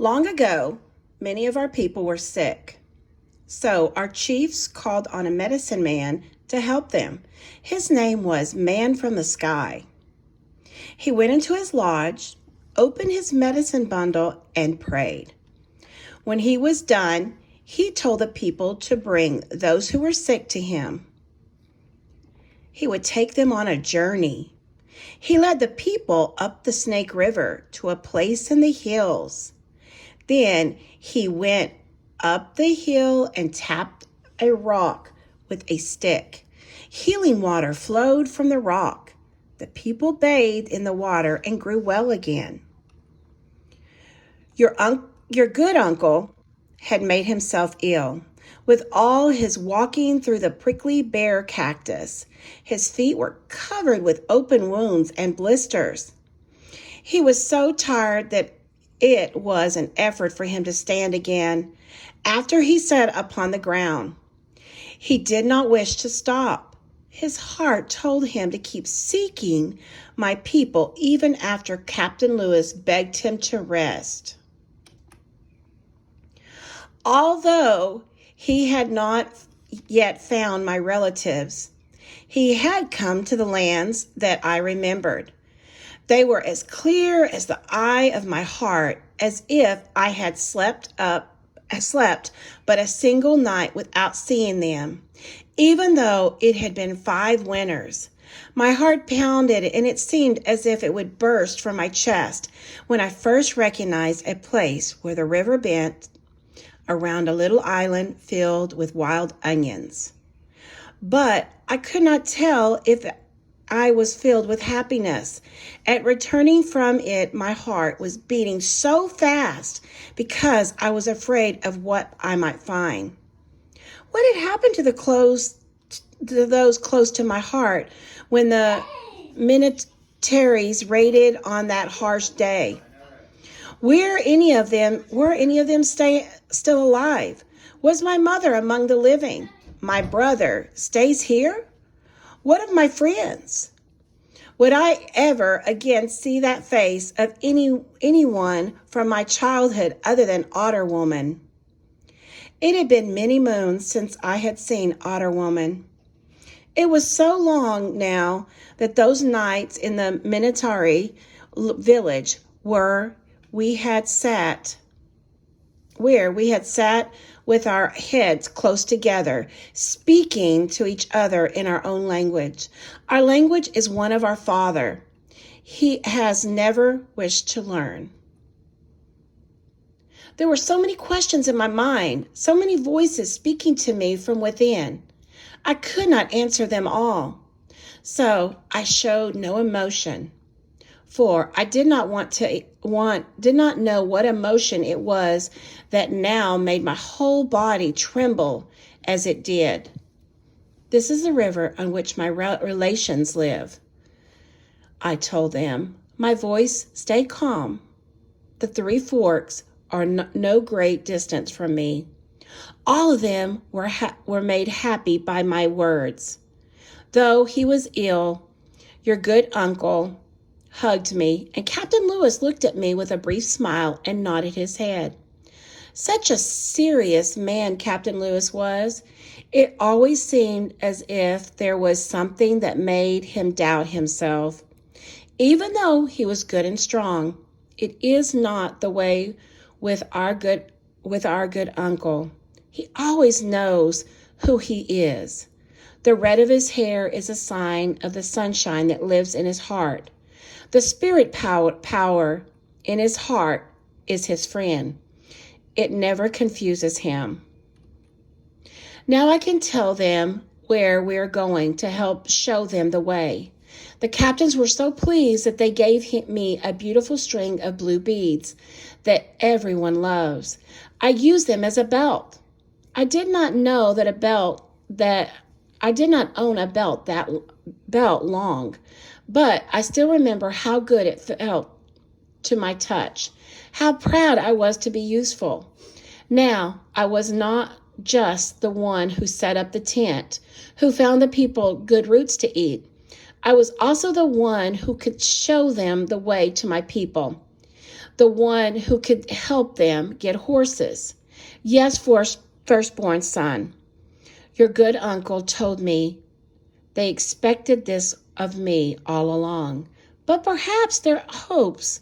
Long ago, many of our people were sick. So our chiefs called on a medicine man to help them. His name was Man from the Sky. He went into his lodge, opened his medicine bundle, and prayed. When he was done, he told the people to bring those who were sick to him. He would take them on a journey. He led the people up the Snake River to a place in the hills. Then he went up the hill and tapped a rock with a stick. Healing water flowed from the rock. The people bathed in the water and grew well again. Your good uncle had made himself ill. With all his walking through the prickly bear cactus, his feet were covered with open wounds and blisters. He was so tired that it was an effort for him to stand again after he sat upon the ground. He did not wish to stop. His heart told him to keep seeking my people even after Captain Lewis begged him to rest. Although he had not yet found my relatives, he had come to the lands that I remembered. They were as clear as the eye of my heart, as if I had slept but a single night without seeing them, even though it had been 5 winters. My heart pounded, and it seemed as if it would burst from my chest when I first recognized a place where the river bent around a little island filled with wild onions. But I could not tell if I was filled with happiness. At returning from it, my heart was beating so fast because I was afraid of what I might find. What had happened to those close to my heart when the militaries raided on that harsh day? Were any of them still alive? Was my mother among the living? My brother stays here? What of my friends? Would I ever again see that face of anyone from my childhood other than Otter Woman? It had been many moons since I had seen Otter Woman. It was so long now that those nights in the military village where we had sat with our heads close together, speaking to each other in our own language. Our language is one of our Father. He has never wished to learn. There were so many questions in my mind, so many voices speaking to me from within. I could not answer them all, so I showed no emotion. For I did not know what emotion it was that now made my whole body tremble as it did. This is the river on which my relations live, I told them. My voice stayed calm. The 3 forks are no great distance from me. All of them were made happy by my words. Though he was ill, your good uncle hugged me, and Captain Lewis looked at me with a brief smile and nodded his head. Such a serious man Captain Lewis was. It always seemed as if there was something that made him doubt himself. Even though he was good and strong, it is not the way with our good uncle. He always knows who he is. The red of his hair is a sign of the sunshine that lives in his heart. The spirit power in his heart is his friend. It never confuses him. Now I can tell them where we are going to help show them the way. The captains were so pleased that they gave me a beautiful string of blue beads that everyone loves. I use them as a belt. I did not own a belt long, but I still remember how good it felt to my touch, how proud I was to be useful. Now, I was not just the one who set up the tent, who found the people good roots to eat. I was also the one who could show them the way to my people. the one who could help them get horses. Yes, firstborn son, your good uncle told me they expected this of me all along, but perhaps their hopes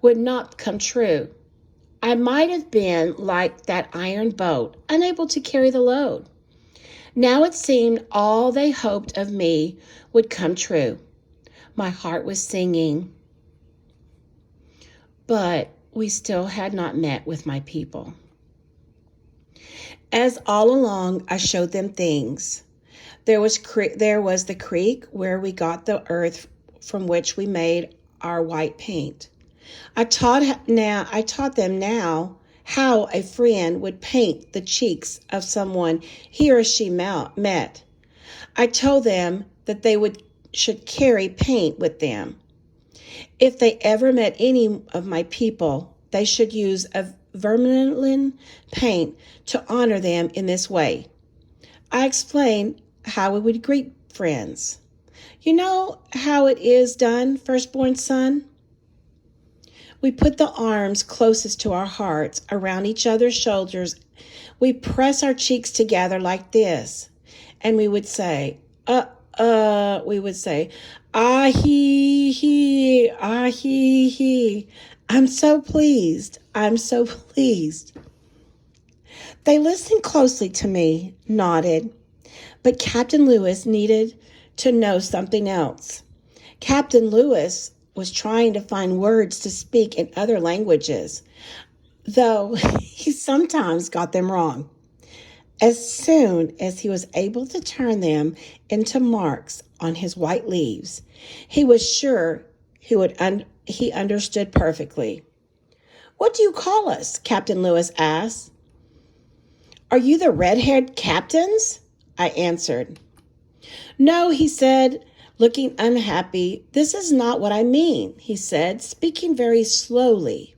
would not come true. I might have been like that iron boat, unable to carry the load. Now it seemed all they hoped of me would come true. My heart was singing, but we still had not met with my people. As all along I showed them things. There was the creek where we got the earth from which we made our white paint. I taught them now how a friend would paint the cheeks of someone he or she met. I told them that they should carry paint with them. If they ever met any of my people, they should use a vermilion paint to honor them in this way. I explained how we would greet friends. You know how it is done, firstborn son? We put the arms closest to our hearts around each other's shoulders. We press our cheeks together like this, and we would say, ah, he. I'm so pleased. I'm so pleased. They listened closely to me, nodded, but Captain Lewis needed to know something else. Captain Lewis was trying to find words to speak in other languages, though he sometimes got them wrong. As soon as he was able to turn them into marks on his white leaves, he was sure he understood perfectly. What do you call us? Captain Lewis asked. Are you the red-haired captains? I answered. No, he said, looking unhappy. This is not what I mean, he said, speaking very slowly,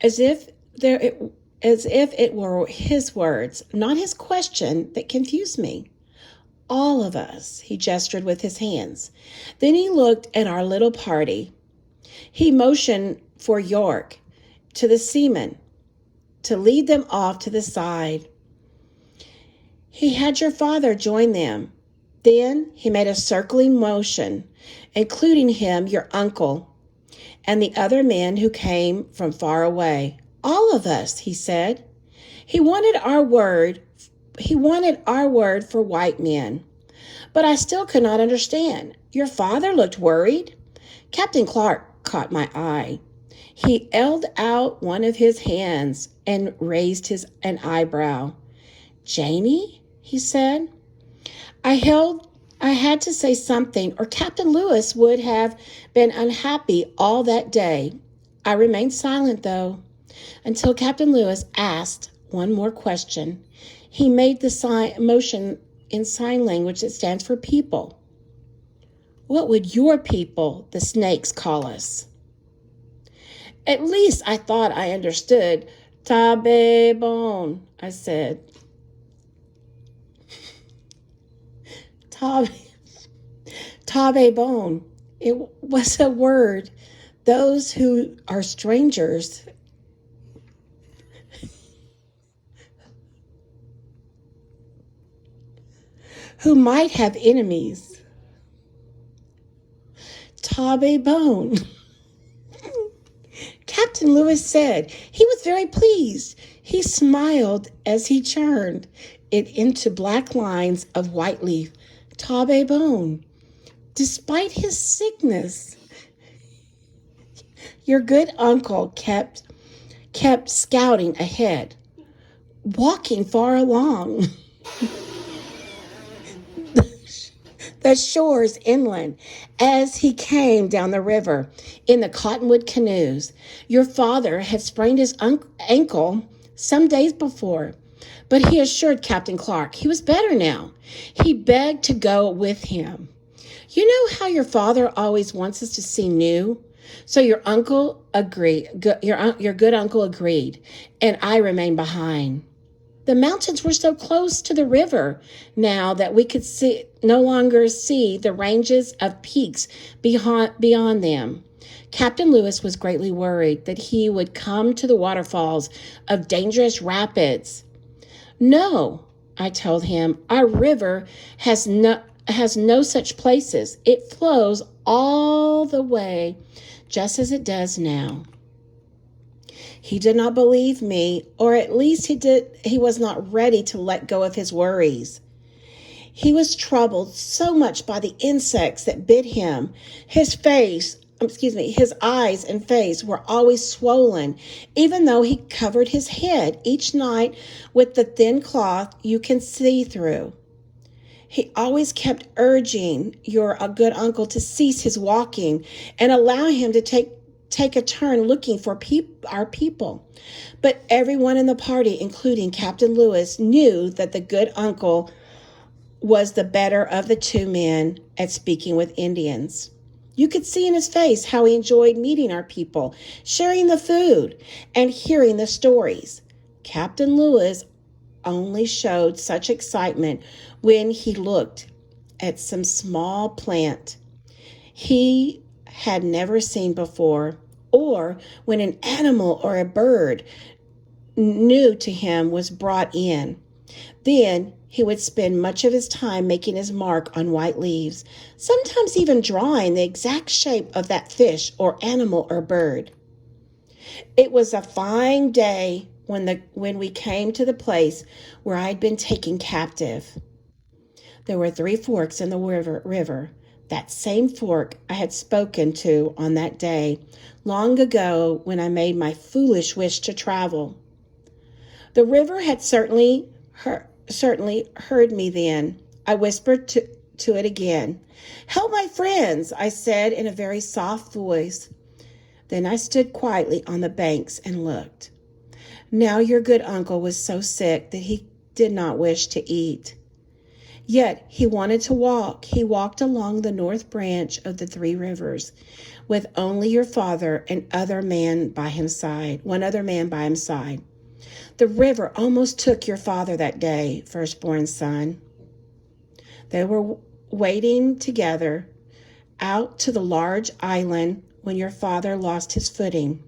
as if it were his words, not his question, that confused me. All of us, he gestured with his hands. Then he looked at our little party. He motioned for York to the seamen to lead them off to the side. He had your father join them. Then he made a circling motion, including him, your uncle, and the other men who came from far away. All of us, he said. He wanted our word for white men. But I still could not understand. Your father looked worried. Captain Clark caught my eye. He held out one of his hands and raised an eyebrow. Janie, he said. I had to say something, or Captain Lewis would have been unhappy all that day. I remained silent, though, until Captain Lewis asked one more question. He made the motion in sign language that stands for people. What would your people, the snakes, call us? At least I thought I understood. Tabe bon, I said. Tabe bon. It was a word. Those who are strangers who might have enemies. Tabe bone. Captain Lewis said he was very pleased. He smiled as he turned it into black lines of white leaf. Tabe bone. Despite his sickness, your good uncle kept scouting ahead, walking far along the shores inland as he came down the river in the cottonwood canoes. Your father had sprained his ankle some days before, but he assured Captain Clark he was better now. He begged to go with him. You know how your father always wants us to see new? So your uncle agreed. Your good uncle agreed, and I remained behind. The mountains were so close to the river now that we could no longer see the ranges of peaks beyond them. Captain Lewis was greatly worried that he would come to the waterfalls of dangerous rapids. No, I told him, our river has no such places. It flows all the way, just as it does now. He did not believe me, or at least he was not ready to let go of his worries. He was troubled so much by the insects that bit him. His eyes and face were always swollen, even though he covered his head each night with the thin cloth you can see through. He always kept urging your good uncle to cease his walking and allow him to take a turn looking for our people. But everyone in the party, including Captain Lewis, knew that the good uncle was the better of the two men at speaking with Indians. You could see in his face how he enjoyed meeting our people, sharing the food, and hearing the stories. Captain Lewis only showed such excitement when he looked at some small plant he had never seen before, or when an animal or a bird new to him was brought in. Then he would spend much of his time making his mark on white leaves, sometimes even drawing the exact shape of that fish or animal or bird. It was a fine day when we came to the place where I had been taken captive. There were 3 forks in the river, that same fork I had spoken to on that day, long ago when I made my foolish wish to travel. The river had certainly heard me then. I whispered to it again. "Help my friends," I said in a very soft voice. Then I stood quietly on the banks and looked. Now your good uncle was so sick that he did not wish to eat. Yet he wanted to walk. He walked along the north branch of the 3 rivers, with only your father and one other man by his side. The river almost took your father that day, firstborn son. They were wading together out to the large island when your father lost his footing.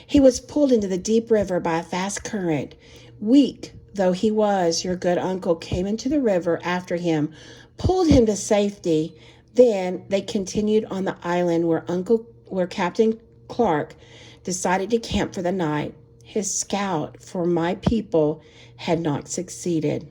He was pulled into the deep river by a fast current. Weak though he was, your good uncle came into the river after him, pulled him to safety. Then they continued on the island where Captain Clark decided to camp for the night. His scout for my people had not succeeded.